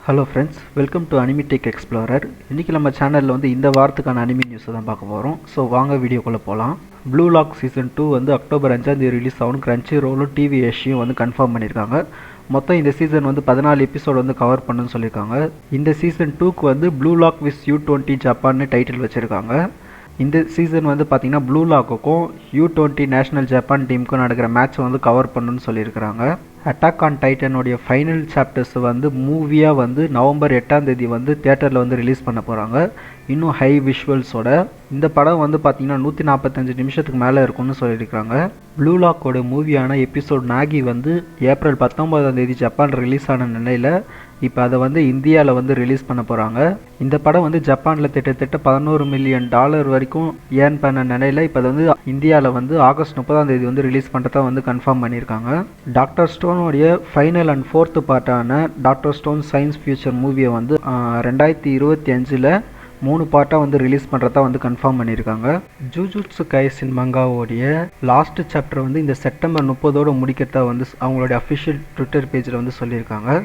Hello friends, welcome to அனிமிடெக் explorer. இன்றைக்கி நம்ம சேனலில் வந்து இந்த வாரத்துக்கான அனிமி நியூஸை தான் பார்க்க போகிறோம். ஸோ வாங்க வீடியோக்குள்ளே போகலாம். ப்ளூ லாக் சீசன் 2 வந்து அக்டோபர் 5 ரிலீஸ் ஆகும். கிரன்ச்சி ரோலும் டிவி ஏஷியும் வந்து கன்ஃபார்ம் பண்ணியிருக்காங்க. மொத்தம் இந்த சீசன் வந்து 14 எபிசோடு வந்து கவர் பண்ணுன்னு சொல்லியிருக்காங்க. இந்த சீசன் 2க்கு வந்து ப்ளூ லாக் விஸ் U20 ஜப்பான்னு டைட்டில் வச்சுருக்காங்க. இந்த சீசன் வந்து பார்த்திங்கன்னா ப்ளூ லாக்குக்கும் U20 நேஷனல் ஜப்பான் டீமுக்கும் நடக்கிற மேட்ச் வந்து கவர் பண்ணுன்னு சொல்லியிருக்கிறாங்க. அட்டாக் ஆன் டைட்டனுடைய ஃபைனல் சாப்டர்ஸ் வந்து மூவியாக வந்து நவம்பர் 8 வந்து தியேட்டரில் வந்து ரிலீஸ் பண்ண போகிறாங்க. இன்னும் ஹை விஷுவல்ஸோட இந்த படம் வந்து பார்த்திங்கன்னா 145 நிமிஷத்துக்கு மேலே இருக்கும்னு சொல்லியிருக்காங்க. ப்ளூ லாக்கோட மூவியான எபிசோட் நாகி வந்து ஏப்ரல் 19 ஜப்பான் ரிலீஸ் ஆன நிலையில் இப்போ அதை வந்து இந்தியாவில் வந்து ரிலீஸ் பண்ண போகிறாங்க. இந்த படம் வந்து ஜப்பானில் கிட்டத்தட்ட $11 மில்லியன் வரைக்கும் ஏர்ன் பண்ண நிலையில் இப்போ அதை வந்து இந்தியாவில் வந்து ஆகஸ்ட் 30 வந்து ரிலீஸ் பண்ணுறதா வந்து கன்ஃபார்ம் பண்ணியிருக்காங்க. டாக்டர் ஸ்டோனுடைய ஃபைனல் அண்ட் 4th பார்ட்டான டாக்டர் ஸ்டோன் சயின்ஸ் ஃபியூச்சர் மூவியை வந்து 2025 3 பார்ட்டாக வந்து ரிலீஸ் பண்ணுறதா வந்து கன்ஃபார்ம் பண்ணியிருக்காங்க. ஜூஜுட்சு கைசின் மங்காவோடைய லாஸ்ட் சாப்டர் வந்து இந்த செப்டம்பர் 30 முடிக்கிறதா வந்து அவங்களுடைய அஃபிஷியல் ட்விட்டர் பேஜில் வந்து சொல்லியிருக்காங்க.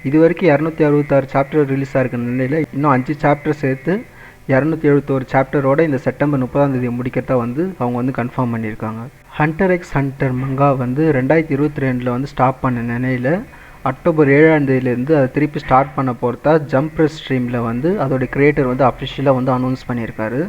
இது வரைக்கும் 266 சாப்டர் ரிலீஸ் ஆகிருக்க நிலையில் இன்னும் 5 சாப்டர் சேர்த்து 271 சாப்டரோட இந்த செப்டம்பர் 30 முடிக்கிறதா வந்து அவங்க வந்து கன்ஃபார்ம் பண்ணியிருக்காங்க. ஹண்டர் எக்ஸ் ஹண்டர் மங்கா வந்து 2022 வந்து ஸ்டாப் பண்ண நிலையில் அக்டோபர் 7 அதை திருப்பி ஸ்டார்ட் பண்ண போகிறதா ஜம்ப் ஸ்ட்ரீமில் வந்து அதோடைய கிரியேட்டர் வந்து அஃபிஷியலாக வந்து அனௌன்ஸ் பண்ணியிருக்காரு.